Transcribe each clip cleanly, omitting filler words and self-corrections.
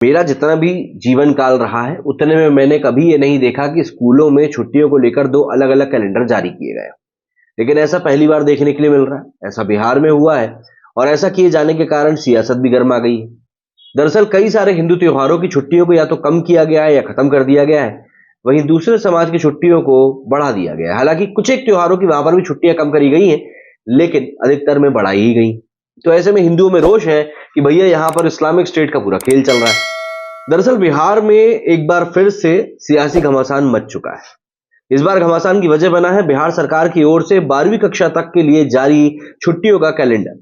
मेरा जितना भी जीवन काल रहा है उतने में मैंने कभी ये नहीं देखा कि स्कूलों में छुट्टियों को लेकर दो अलग अलग कैलेंडर जारी किए गए, लेकिन ऐसा पहली बार देखने के लिए मिल रहा है। ऐसा बिहार में हुआ है और ऐसा किए जाने के कारण सियासत भी गर्मा गई है। दरअसल कई सारे हिंदू त्योहारों की छुट्टियों को या तो कम किया गया है या खत्म कर दिया गया है, वहीं दूसरे समाज की छुट्टियों को बढ़ा दिया गया है। हालांकि कुछ एक त्योहारों की वहां पर भी छुट्टियां कम करी गई हैं, लेकिन अधिकतर में बढ़ाई ही गई। तो ऐसे में हिंदुओं में रोष है कि भैया यहाँ पर इस्लामिक स्टेट का पूरा खेल चल रहा है। दरअसल बिहार में एक बार फिर से सियासी घमासान मच चुका है। इस बार घमासान की वजह बना है बिहार सरकार की ओर से 12वीं कक्षा तक के लिए जारी छुट्टियों का कैलेंडर।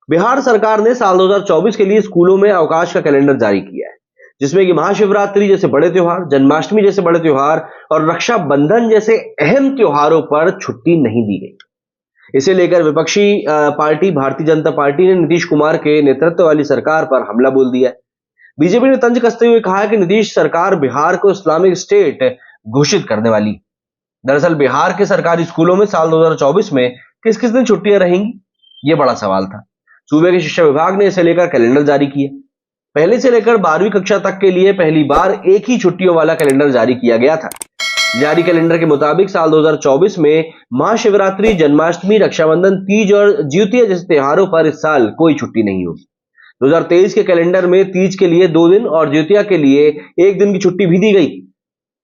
बिहार सरकार ने साल 2024 के लिए स्कूलों में अवकाश का कैलेंडर जारी किया है, जिसमें कि महाशिवरात्रि जैसे बड़े त्योहार, जन्माष्टमी जैसे बड़े त्योहार और रक्षाबंधन जैसे अहम त्योहारों पर छुट्टी नहीं दी गई। इसे लेकर विपक्षी पार्टी भारतीय जनता पार्टी ने नीतीश कुमार के नेतृत्व वाली सरकार पर हमला बोल दिया है। बीजेपी ने तंज कसते हुए कहा है कि नीतीश सरकार बिहार को इस्लामिक स्टेट घोषित करने वाली। दरअसल बिहार के सरकारी स्कूलों में साल 2024 में किस किस दिन छुट्टियां रहेंगी, ये बड़ा सवाल था। सूबे के शिक्षा विभाग ने इसे लेकर कैलेंडर जारी किया। पहले से लेकर 12वीं कक्षा तक के लिए पहली बार एक ही छुट्टियों वाला कैलेंडर जारी किया गया था। जारी कैलेंडर के मुताबिक साल 2024 में महाशिवरात्रि, जन्माष्टमी, रक्षाबंधन, तीज और ज्योतिया जैसे त्योहारों पर इस साल कोई छुट्टी नहीं होगी। 2023 के कैलेंडर में तीज के लिए 2 दिन और ज्योतिया के लिए 1 दिन की छुट्टी भी दी गई।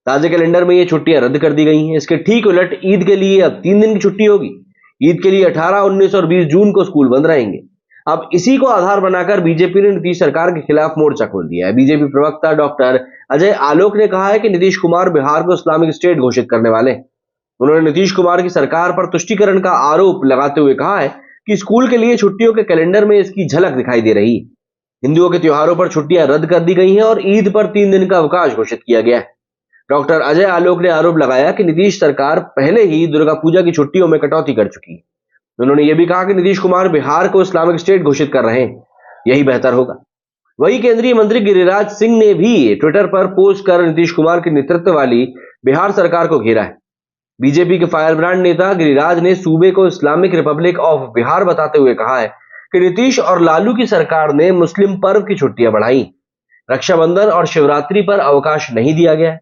ताजे कैलेंडर में ये छुट्टियां रद्द कर दी गई हैं। इसके ठीक उलट ईद के लिए अब 3 दिन की छुट्टी होगी। ईद के लिए 18, 19 और 20 जून को स्कूल बंद रहेंगे। अब इसी को आधार बनाकर बीजेपी ने नीतीश सरकार के खिलाफ मोर्चा खोल दिया है। बीजेपी प्रवक्ता डॉक्टर अजय आलोक ने कहा है कि नीतीश कुमार बिहार को इस्लामिक स्टेट घोषित करने वाले हैं। उन्होंने नीतीश कुमार की सरकार पर तुष्टीकरण का आरोप लगाते हुए कहा है कि स्कूल के लिए छुट्टियों के कैलेंडर में इसकी झलक दिखाई दे रही है। हिंदुओं के त्योहारों पर छुट्टियां रद्द कर दी गई हैं और ईद पर 3 दिन का अवकाश घोषित किया गया है। डॉक्टर अजय आलोक ने आरोप लगाया कि नीतीश सरकार पहले ही दुर्गा पूजा की छुट्टियों में कटौती कर चुकी है। उन्होंने यह भी कहा कि नीतीश कुमार बिहार को इस्लामिक स्टेट घोषित कर रहे हैं, यही बेहतर होगा। वहीं केंद्रीय मंत्री गिरिराज सिंह ने भी ट्विटर पर पोस्ट कर नीतीश कुमार के नेतृत्व वाली बिहार सरकार को घेरा है। बीजेपी के फायरब्रांड नेता गिरिराज ने सूबे को इस्लामिक रिपब्लिक ऑफ बिहार बताते हुए कहा है कि नीतीश और लालू की सरकार ने मुस्लिम पर्व की छुट्टियां बढ़ाई, रक्षाबंधन और शिवरात्रि पर अवकाश नहीं दिया गया है।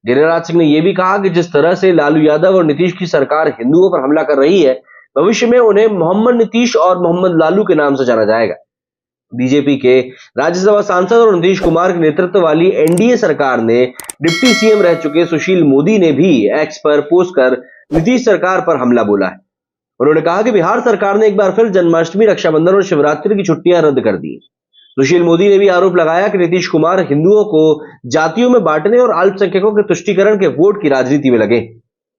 गिरिराज सिंह ने यह भी कहा कि जिस तरह से लालू यादव और नीतीश की सरकार हिंदुओं पर हमला कर रही है, भविष्य में उन्हें मोहम्मद नीतीश और मोहम्मद लालू के नाम से जाना जाएगा। बीजेपी के राज्यसभा सांसद और नीतीश कुमार के नेतृत्व वाली एनडीए सरकार ने डिप्टी सीएम रह चुके सुशील मोदी ने भी एक्स पर पोस्ट कर नीतीश सरकार पर हमला बोला है। उन्होंने कहा कि बिहार सरकार ने एक बार फिर जन्माष्टमी, रक्षाबंधन और शिवरात्रि की छुट्टियां रद्द कर दी। सुशील मोदी ने भी आरोप लगाया कि नीतीश कुमार हिंदुओं को जातियों में बांटने और अल्पसंख्यकों के तुष्टीकरण के वोट की राजनीति में लगे।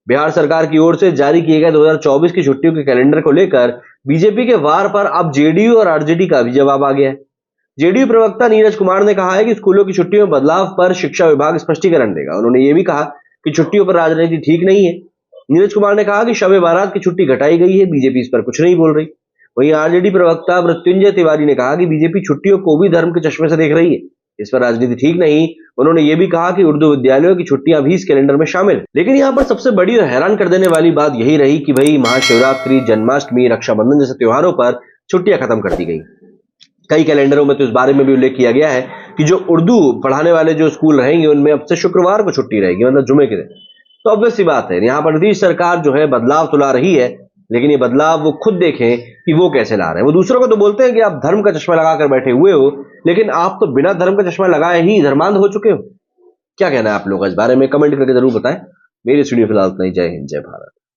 बिहार सरकार की ओर से जारी किए गए 2024 की छुट्टियों के कैलेंडर को लेकर बीजेपी के वार पर अब जेडीयू और आरजेडी का भी जवाब आ गया है। जेडीयू प्रवक्ता नीरज कुमार ने कहा है कि स्कूलों की छुट्टियों में बदलाव पर शिक्षा विभाग स्पष्टीकरण देगा। उन्होंने ये भी कहा कि छुट्टियों पर राजनीति ठीक नहीं है। नीरज कुमार ने कहा कि शब बारात की छुट्टी घटाई गई है, बीजेपी इस पर कुछ नहीं बोल रही। वहीं आरजेडी प्रवक्ता मृत्युंजय तिवारी ने कहा कि बीजेपी छुट्टियों को भी धर्म के चश्मे से देख रही है, इस पर राजनीति ठीक नहीं। उन्होंने ये भी कहा कि उर्दू विद्यालयों की छुट्टियां भी इस कैलेंडर में शामिल। लेकिन यहाँ पर सबसे बड़ी और हैरान कर देने वाली बात यही रही कि भाई महाशिवरात्रि, जन्माष्टमी, रक्षाबंधन जैसे त्योहारों पर छुट्टियां खत्म कर दी गई। कई कैलेंडरों में तो इस बारे में भी उल्लेख किया गया है कि जो उर्दू पढ़ाने वाले जो स्कूल रहेंगे उनमें अब से शुक्रवार को छुट्टी रहेगी, मतलब जुमे के दिन। तो ऑब्वियस सी बात है, यहाँ पर नीतीश सरकार जो है बदलाव तो ला रही है, लेकिन ये बदलाव वो खुद देखें कि वो कैसे ला रहे हैं। वो दूसरों को तो बोलते हैं कि आप धर्म का चश्मा लगाकर बैठे हुए हो, लेकिन आप तो बिना धर्म का चश्मा लगाए ही धर्मांध हो चुके हो। क्या कहना है आप लोग इस बारे में? कमेंट करके जरूर बताएं। मेरी वीडियो फिलहाल इतना ही। जय हिंद, जय भारत।